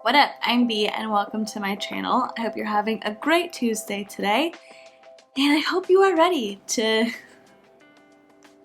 What up? I'm B and welcome to my channel. I hope you're having a great Tuesday today, and I hope you are ready to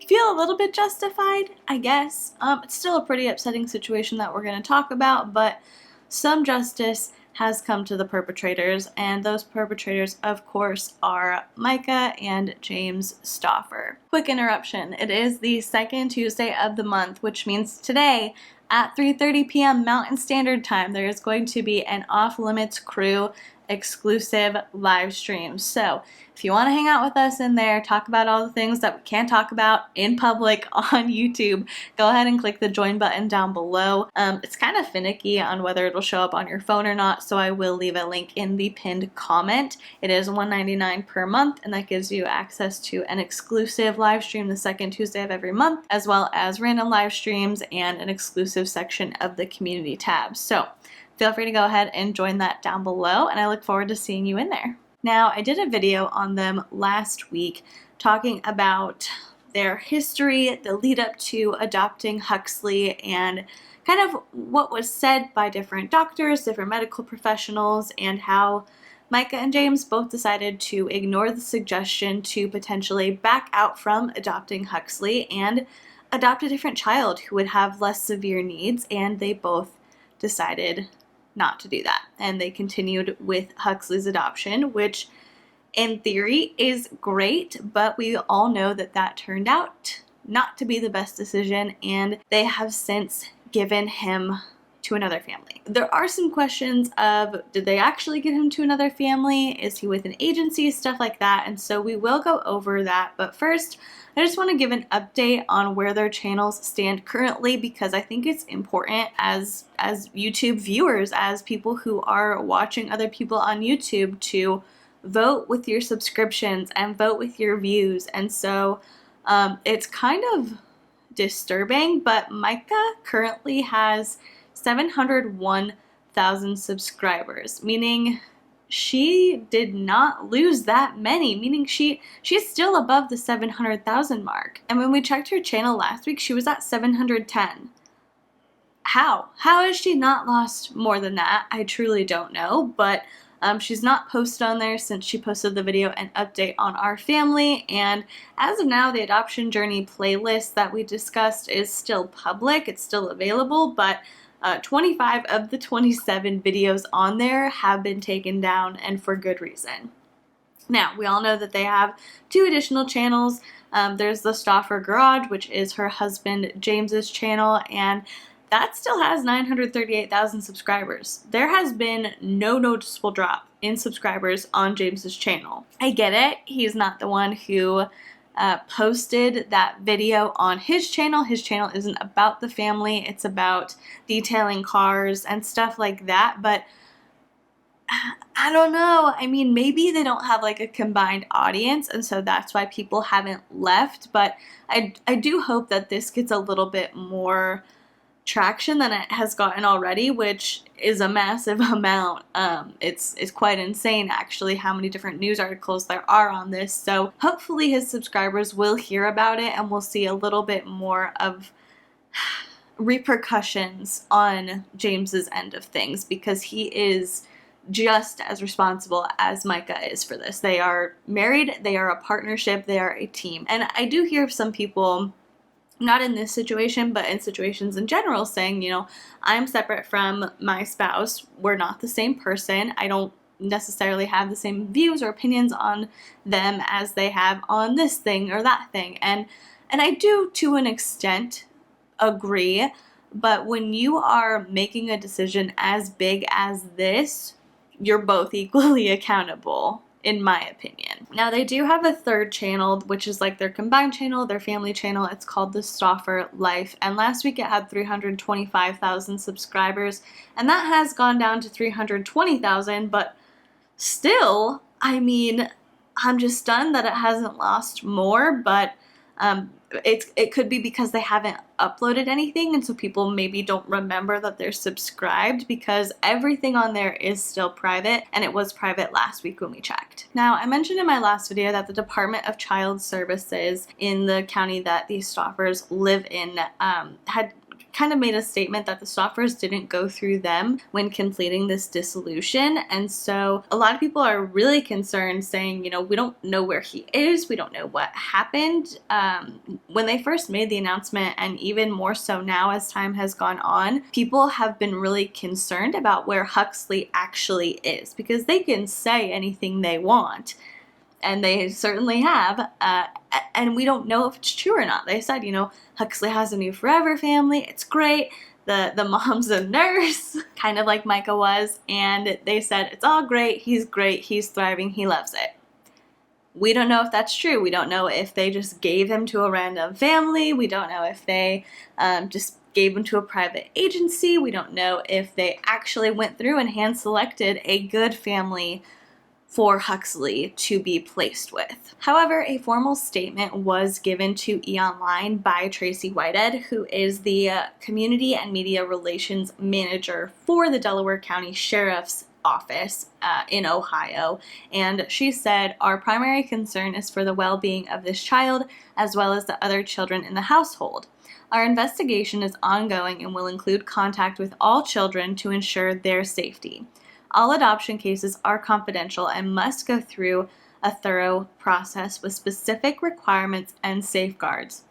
feel a little bit justified, I guess. It's still a pretty upsetting situation that we're going to talk about, but some justice has come to the perpetrators, and those perpetrators, of course, are Micah and James Stauffer. Quick interruption. It is the second Tuesday of the month, which means today at 3:30 p.m. Mountain Standard Time, there is going to be an Off Limits Crew exclusive live stream. So if you want to hang out with us in there, talk about all the things that we can't talk about in public on YouTube, go ahead and click the join button down below. It's kind of finicky on whether it'll show up on your phone or not, so I will leave a link in the pinned comment. It is $1.99 per month, and that gives you access to an exclusive live stream the second Tuesday of every month, as well as random live streams and an exclusive section of the community tab. So feel free to go ahead and join that down below, and I look forward to seeing you in there. Now, I did a video on them last week talking about their history, the lead up to adopting Huxley, and kind of what was said by different doctors, different medical professionals, and how Micah and James both decided to ignore the suggestion to potentially back out from adopting Huxley and adopt a different child who would have less severe needs, and they both decided not to do that. And they continued with Huxley's adoption, which in theory is great, but we all know that that turned out not to be the best decision, and they have since given him to another family. There are some questions of, did they actually give him to another family? Is he with an agency? Stuff like that. And so we will go over that. But first, I just want to give an update on where their channels stand currently, because I think it's important as YouTube viewers, as people who are watching other people on YouTube, to vote with your subscriptions and vote with your views. And so it's kind of disturbing, but Micah currently has 701,000 subscribers, meaning she did not lose that many, meaning she's still above the 700,000 mark. And when we checked her channel last week, she was at 710. How has she not lost more than that? I truly don't know, but she's not posted on there since she posted the video and update on our family, and as of now, the adoption journey playlist that we discussed is still public. It's still available, but 25 of the 27 videos on there have been taken down, and for good reason. Now, we all know that they have two additional channels. There's the Stauffer Garage, which is her husband James's channel, and that still has 938,000 subscribers. There has been no noticeable drop in subscribers on James's channel. I get it. He's not the one who posted that video on his channel. His channel isn't about the family. It's about detailing cars and stuff like that. But I don't know. I mean, maybe they don't have like a combined audience, and so that's why people haven't left. But I do hope that this gets a little bit more traction than it has gotten already, which is a massive amount. It's quite insane actually how many different news articles there are on this. So hopefully his subscribers will hear about it and we'll see a little bit more of repercussions on James's end of things, because he is just as responsible as Micah is for this. They are married, they are a partnership, they are a team. And I do hear some people, not in this situation, but in situations in general, saying, you know, I'm separate from my spouse. We're not the same person. I don't necessarily have the same views or opinions on them as they have on this thing or that thing. And I do, to an extent, agree. But when you are making a decision as big as this, you're both equally accountable, in my opinion. Now, they do have a third channel, which is like their combined channel, their family channel. It's called the Stauffer Life, and last week it had 325,000 subscribers, and that has gone down to 320,000, but still, I mean, I'm just stunned that it hasn't lost more, but it could be because they haven't uploaded anything, and so people maybe don't remember that they're subscribed, because everything on there is still private, and it was private last week when we checked. Now, I mentioned in my last video that the Department of Child Services in the county that these Stauffers live in had kind of made a statement that the Stauffers didn't go through them when completing this dissolution. And so a lot of people are really concerned, saying, you know, we don't know where he is, we don't know what happened. When they first made the announcement, and even more so now as time has gone on, people have been really concerned about where Huxley actually is, because they can say anything they want, and they certainly have, and we don't know if it's true or not. They said, you know, Huxley has a new forever family, it's great, the mom's a nurse, kind of like Micah was, and they said it's all great, he's thriving, he loves it. We don't know if that's true. We don't know if they just gave him to a random family. We don't know if they just gave him to a private agency. We don't know if they actually went through and hand-selected a good family for Huxley to be placed with. However, a formal statement was given to E! by Tracy Whitehead, who is the Community and Media Relations Manager for the Delaware County Sheriff's Office in Ohio, and she said, "Our primary concern is for the well-being of this child as well as the other children in the household. Our investigation is ongoing and will include contact with all children to ensure their safety. All adoption cases are confidential and must go through a thorough process with specific requirements and safeguards.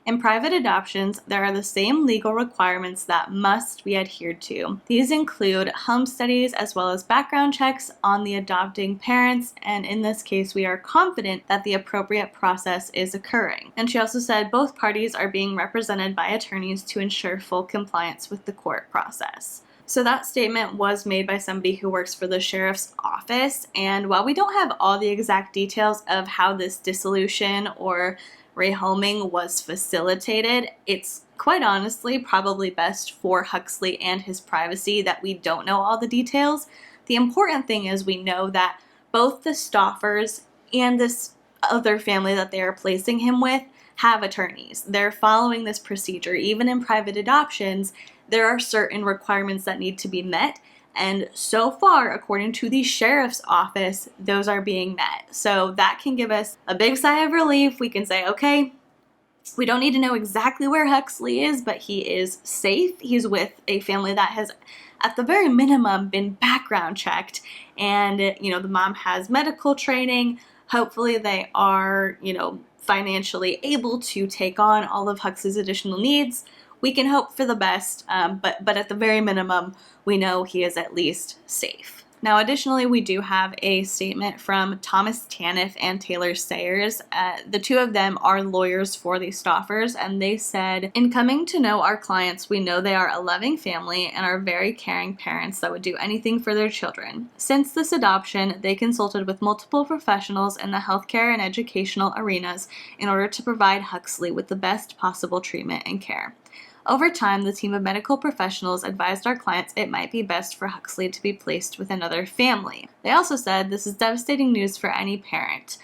In private adoptions, there are the same legal requirements that must be adhered to. These include home studies as well as background checks on the adopting parents, and in this case, we are confident that the appropriate process is occurring." And she also said both parties are being represented by attorneys to ensure full compliance with the court process. So that statement was made by somebody who works for the sheriff's office, and while we don't have all the exact details of how this dissolution or rehoming was facilitated, it's quite honestly probably best for Huxley and his privacy that we don't know all the details. The important thing is we know that both the Stauffers and this other family that they are placing him with have attorneys. They're following this procedure. Even in private adoptions, there are certain requirements that need to be met, and so far, according to the sheriff's office, those are being met. So that can give us a big sigh of relief. We can say, okay, we don't need to know exactly where Huxley is, but he is safe. He's with a family that has, at the very minimum, been background checked, and, you know, the mom has medical training. Hopefully they are, you know, financially able to take on all of Huxley's additional needs. We can hope for the best, but at the very minimum, we know he is at least safe. Now, additionally, we do have a statement from Thomas Taniff and Taylor Sayers. The two of them are lawyers for the Stauffers, and they said, "In coming to know our clients, we know they are a loving family and are very caring parents that would do anything for their children. Since this adoption, they consulted with multiple professionals in the healthcare and educational arenas in order to provide Huxley with the best possible treatment and care. Over time, the team of medical professionals advised our clients it might be best for Huxley to be placed with another family." They also said, "This is devastating news for any parent.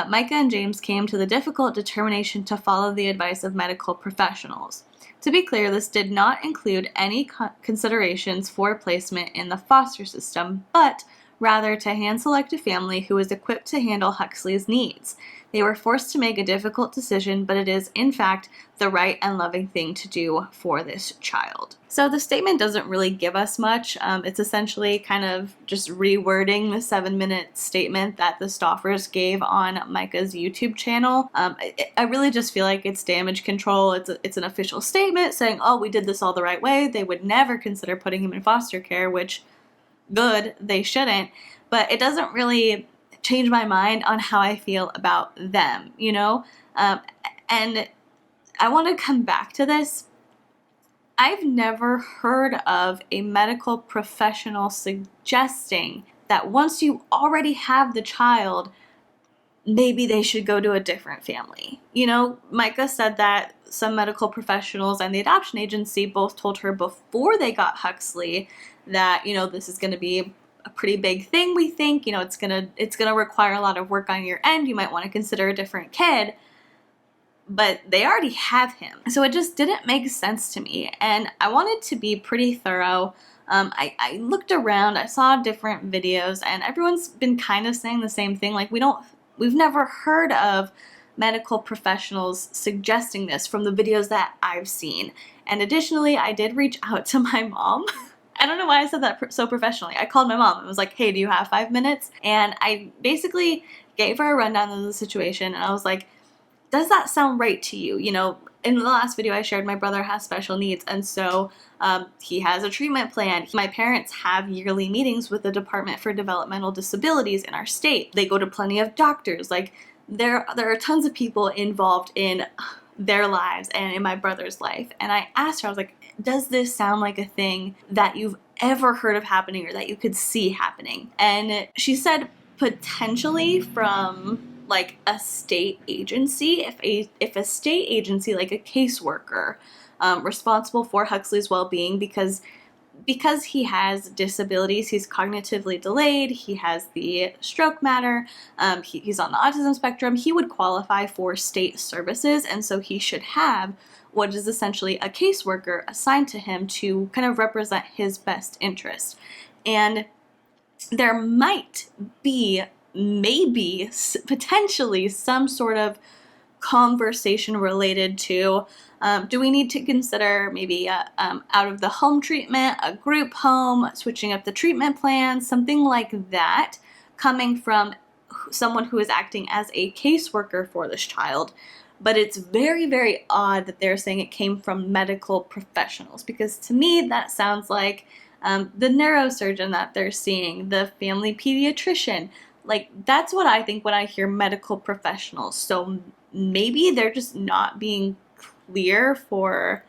Micah and James came to the difficult determination to follow the advice of medical professionals. To be clear, this did not include any considerations for placement in the foster system, but rather to hand-select a family who is equipped to handle Huxley's needs. They were forced to make a difficult decision, but it is, in fact, the right and loving thing to do for this child." So the statement doesn't really give us much. It's essentially kind of just rewording the 7-minute statement that the Stauffers gave on Micah's YouTube channel. I really just feel like it's damage control. It's an official statement saying, oh, we did this all the right way. They would never consider putting him in foster care, which, good, they shouldn't. But it doesn't really change my mind on how I feel about them, you know? And I want to come back to this. I've never heard of a medical professional suggesting that once you already have the child, maybe they should go to a different family. You know, Micah said that some medical professionals and the adoption agency both told her before they got Huxley that, you know, this is going to be a pretty big thing, we think. You know, it's gonna require a lot of work on your end. You might want to consider a different kid. But they already have him. So it just didn't make sense to me. And I wanted to be pretty thorough. I looked around, I saw different videos, and everyone's been kind of saying the same thing. Like, we've never heard of medical professionals suggesting this from the videos that I've seen. And additionally, I did reach out to my mom. I don't know why I said that so professionally. I called my mom and was like, hey, do you have 5 minutes? And I basically gave her a rundown of the situation, and I was like, does that sound right to you? You know, in the last video I shared my brother has special needs, and so he has a treatment plan. My parents have yearly meetings with the Department for Developmental Disabilities in our state. They go to plenty of doctors. Like, there are tons of people involved in their lives and in my brother's life. And I asked her, I was like, does this sound like a thing that you've ever heard of happening or that you could see happening? And she said potentially from like a state agency, if a state agency like a caseworker responsible for Huxley's well-being, because he has disabilities, he's cognitively delayed, he has the stroke matter, he's on the autism spectrum, he would qualify for state services, and so he should have what is essentially a caseworker assigned to him to kind of represent his best interest. And there might be, maybe, potentially some sort of conversation related to do we need to consider maybe out of the home treatment, a group home, switching up the treatment plan, something like that, coming from someone who is acting as a caseworker for this child. But it's very, very odd that they're saying it came from medical professionals, because to me that sounds like the neurosurgeon that they're seeing, the family pediatrician. Like, that's what I think when I hear medical professionals. So maybe they're just not being clear for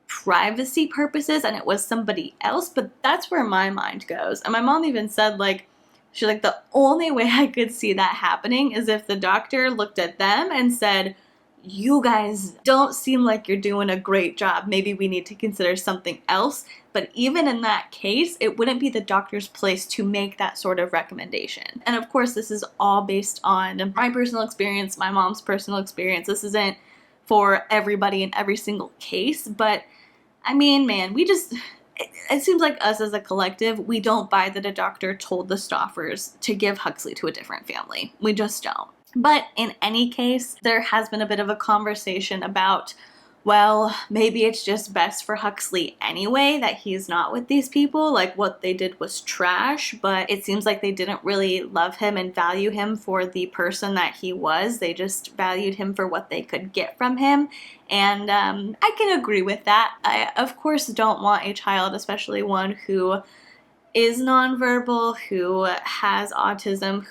privacy purposes and it was somebody else, but that's where my mind goes. And my mom even said, like, she's like, the only way I could see that happening is if the doctor looked at them and said, you guys don't seem like you're doing a great job. Maybe we need to consider something else. But even in that case, it wouldn't be the doctor's place to make that sort of recommendation. And of course, this is all based on my personal experience, my mom's personal experience. This isn't for everybody in every single case. But I mean, man, it seems like us as a collective, we don't buy that a doctor told the Stauffers to give Huxley to a different family. We just don't. But in any case, there has been a bit of a conversation about, well, maybe it's just best for Huxley anyway that he's not with these people. Like, what they did was trash, but it seems like they didn't really love him and value him for the person that he was. They just valued him for what they could get from him. And I can agree with that. I, of course, don't want a child, especially one who is nonverbal, who has autism,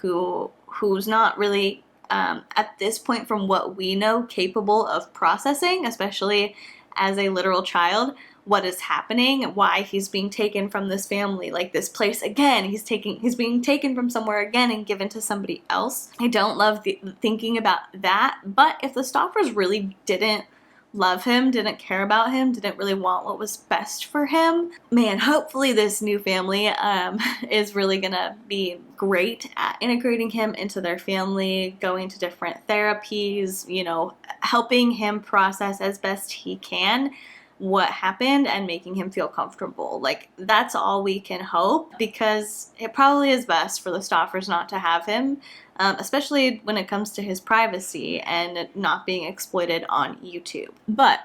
who's not really at this point, from what we know, capable of processing, especially as a literal child, what is happening, why he's being taken from this family, like this place again. He's being taken from somewhere again and given to somebody else. I don't love thinking about that, but if the Stauffers really didn't love him, didn't care about him, didn't really want what was best for him, man, hopefully this new family is really gonna be great at integrating him into their family, going to different therapies, you know, helping him process as best he can what happened and making him feel comfortable. Like, that's all we can hope, because it probably is best for the Stauffers not to have him, especially when it comes to his privacy and not being exploited on YouTube. But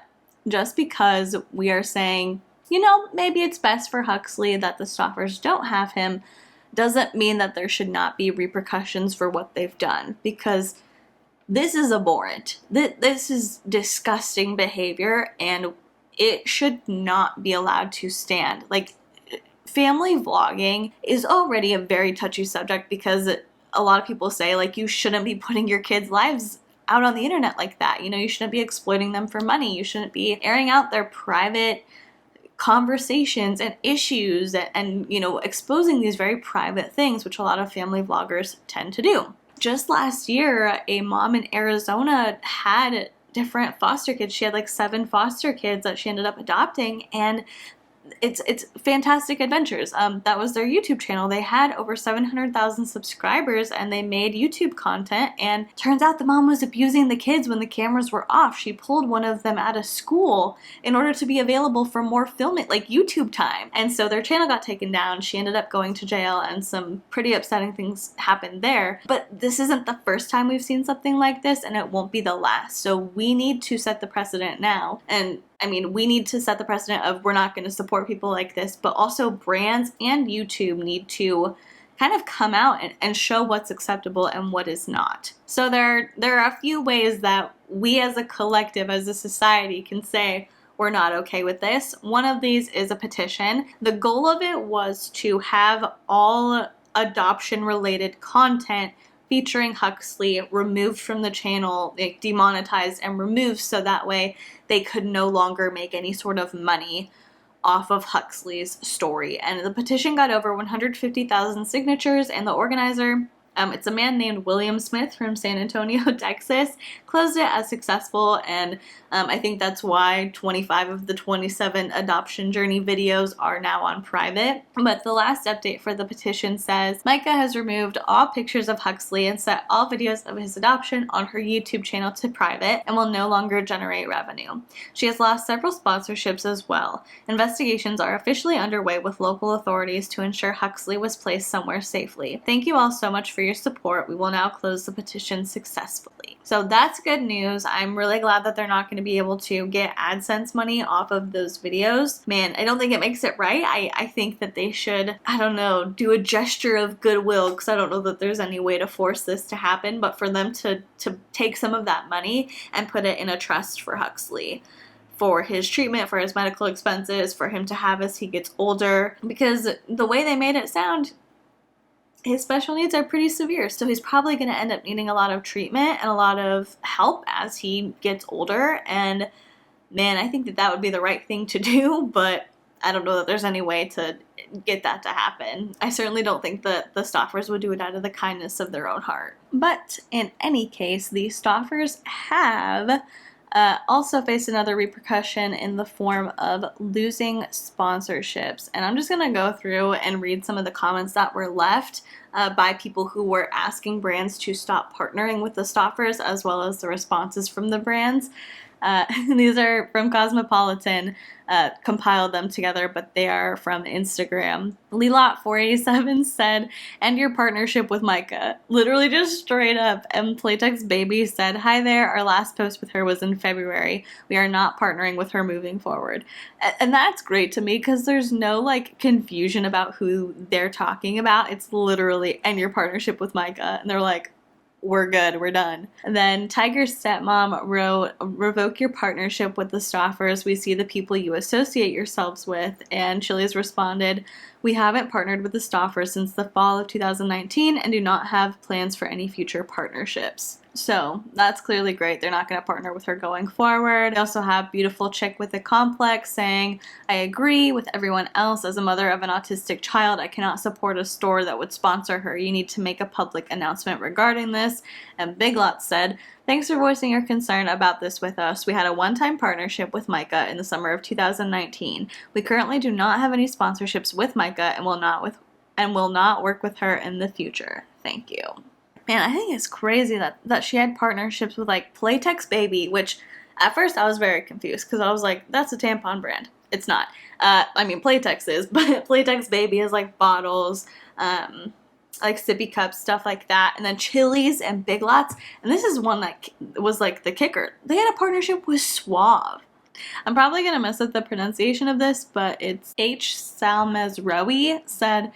just because we are saying, you know, maybe it's best for Huxley that the Stauffers don't have him, doesn't mean that there should not be repercussions for what they've done, because this is abhorrent. This is disgusting behavior, and it should not be allowed to stand. Like, family vlogging is already a very touchy subject, because a lot of people say, like, you shouldn't be putting your kids' lives out on the internet like that. You know, you shouldn't be exploiting them for money. You shouldn't be airing out their private conversations and issues and you know, exposing these very private things, which a lot of family vloggers tend to do. Just last year, a mom in Arizona had different foster kids. She had like 7 foster kids that she ended up adopting, and it's fantastic adventures. That was their YouTube channel. They had over 700,000 subscribers, and they made YouTube content, and turns out the mom was abusing the kids when the cameras were off. She pulled one of them out of school in order to be available for more filming, like YouTube time. And so their channel got taken down. She ended up going to jail, and some pretty upsetting things happened there. But this isn't the first time we've seen something like this, and it won't be the last. So we need to set the precedent now. And I mean, we need to set the precedent of we're not going to support people like this, but also brands and YouTube need to kind of come out and show what's acceptable and what is not. So there are a few ways that we as a collective, as a society, can say we're not okay with this. One of these is a petition. The goal of it was to have all adoption-related content featuring Huxley removed from the channel, like demonetized and removed, so that way they could no longer make any sort of money off of Huxley's story. And the petition got over 150,000 signatures, and the organizer, it's a man named William Smith from San Antonio, Texas, closed it as successful, and I think that's why 25 of the 27 adoption journey videos are now on private. But the last update for the petition says, Micah has removed all pictures of Huxley and set all videos of his adoption on her YouTube channel to private and will no longer generate revenue. She has lost several sponsorships as well. Investigations are officially underway with local authorities to ensure Huxley was placed somewhere safely. Thank you all so much for your support. We will now close the petition successfully. So that's good news. I'm really glad that they're not going to be able to get AdSense money off of those videos. Man, I don't think it makes it right. I think that they should, I don't know, do a gesture of goodwill, because I don't know that there's any way to force this to happen, but for them to take some of that money and put it in a trust for Huxley, for his treatment, for his medical expenses, for him to have as he gets older, because the way they made it sound, his special needs are pretty severe, so he's probably going to end up needing a lot of treatment and a lot of help as he gets older, and man, I think that that would be the right thing to do, but I don't know that there's any way to get that to happen. I certainly don't think that the Stauffers would do it out of the kindness of their own heart. But in any case, the Stauffers have also faced another repercussion in the form of losing sponsorships. And I'm just going to go through and read some of the comments that were left by people who were asking brands to stop partnering with the Stauffers, as well as the responses from the brands. These are from Cosmopolitan, compiled them together, but they are from Instagram. Lelot487 said, "End your partnership with Micah." Literally just straight up. And Playtex Baby said, "Hi there, our last post with her was in February. We are not partnering with her moving forward." And that's great to me, because there's no like confusion about who they're talking about. It's literally, "End your partnership with Micah." And they're like, "We're good, we're done." And then Tiger's stepmom wrote, "Revoke your partnership with the Stauffers. We see the people you associate yourselves with." And Chili's responded, "We haven't partnered with the Stauffers since the fall of 2019 and do not have plans for any future partnerships." So that's clearly great. They're not going to partner with her going forward. They also have Beautiful Chick with a Complex saying, "I agree with everyone else. As a mother of an autistic child, I cannot support a store that would sponsor her. You need to make a public announcement regarding this." And Big Lots said, "Thanks for voicing your concern about this with us. We had a one-time partnership with Micah in the summer of 2019. We currently do not have any sponsorships with Micah and will not work with her in the future. Thank you." Man, I think it's crazy that she had partnerships with like Playtex Baby, which at first I was very confused, because I was like, that's a tampon brand. It's not. I mean, Playtex is, but Playtex Baby is like bottles, like sippy cups, stuff like that. And then Chili's and Big Lots. And this is one that was like the kicker. They had a partnership with Suave. I'm probably going to mess up the pronunciation of this, but it's H. Salmezrowi said,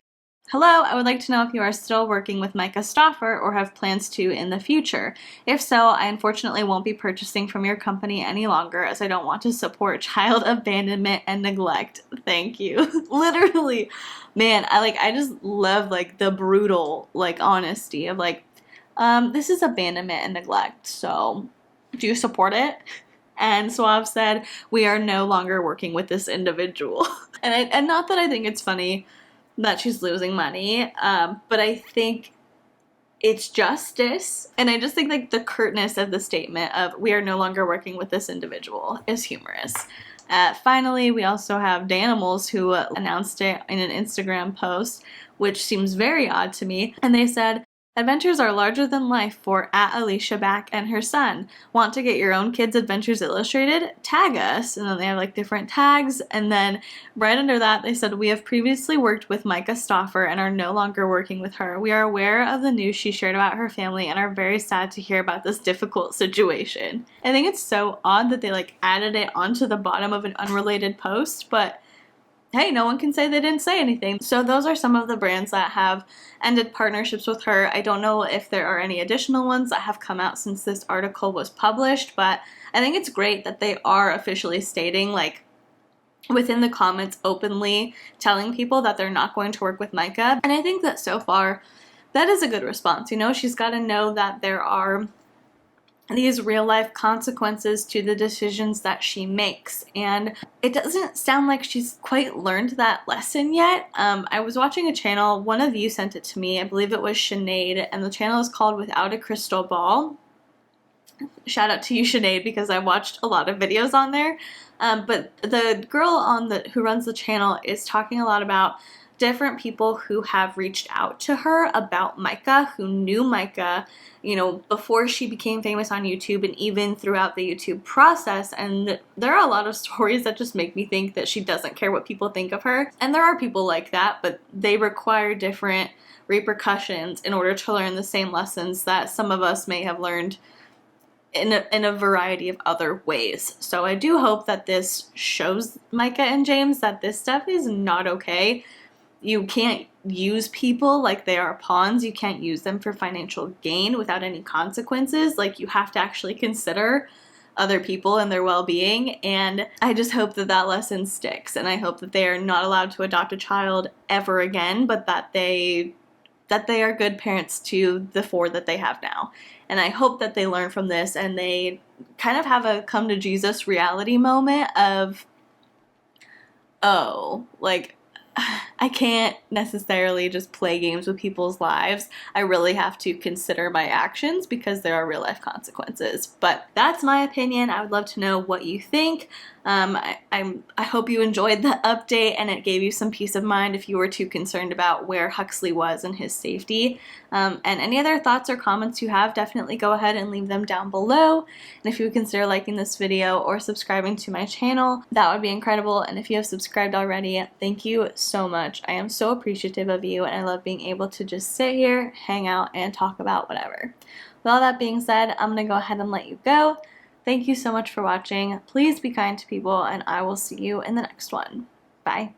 "Hello, I would like to know if you are still working with Micah Stauffer or have plans to in the future. If so, I unfortunately won't be purchasing from your company any longer, as I don't want to support child abandonment and neglect. Thank you." Literally, man, I just love like the brutal like honesty of like, this is abandonment and neglect, so do you support it? And Suave said, "We are no longer working with this individual." And not that I think it's funny that she's losing money, but I think it's justice, and I just think like the curtness of the statement of "we are no longer working with this individual" is humorous. Finally, we also have Danimals, who announced it in an Instagram post, which seems very odd to me, and they said, Adventures are larger than life for @Alicia Back and her son. Want to get your own kids' adventures illustrated? Tag us. And then they have like different tags. And then right under that, they said, we have previously worked with Micah Stauffer and are no longer working with her. We are aware of the news she shared about her family and are very sad to hear about this difficult situation. I think it's so odd that they like added it onto the bottom of an unrelated post, but hey, no one can say they didn't say anything. So those are some of the brands that have ended partnerships with her. I don't know if there are any additional ones that have come out since this article was published, but I think it's great that they are officially stating, like, within the comments openly telling people that they're not going to work with Micah. And I think that so far, that is a good response. You know, she's got to know that there are these real life consequences to the decisions that she makes, and it doesn't sound like she's quite learned that lesson yet. I was watching a channel, one of you sent it to me, I believe it was Sinead, and the channel is called Without a Crystal Ball. Shout out to you, Sinead, because I watched a lot of videos on there, but the girl who runs the channel is talking a lot about different people who have reached out to her about Micah, who knew Micah, you know, before she became famous on YouTube and even throughout the YouTube process. And there are a lot of stories that just make me think that she doesn't care what people think of her. And there are people like that, but they require different repercussions in order to learn the same lessons that some of us may have learned in a variety of other ways. So I do hope that this shows Micah and James that this stuff is not okay. You can't use people like they are pawns. You can't use them for financial gain without any consequences. Like, you have to actually consider other people and their well-being. And I just hope that that lesson sticks. And I hope that they are not allowed to adopt a child ever again, but that they are good parents to the 4 that they have now. And I hope that they learn from this and they kind of have a come to Jesus reality moment of, oh, like, I can't necessarily just play games with people's lives. I really have to consider my actions because there are real life consequences. But that's my opinion. I would love to know what you think. I hope you enjoyed the update and it gave you some peace of mind if you were too concerned about where Huxley was and his safety. And any other thoughts or comments you have, definitely go ahead and leave them down below. And if you would consider liking this video or subscribing to my channel, that would be incredible. And if you have subscribed already, thank you so much. I am so appreciative of you and I love being able to just sit here, hang out, and talk about whatever. With all that being said, I'm going to go ahead and let you go. Thank you so much for watching. Please be kind to people and I will see you in the next one. Bye.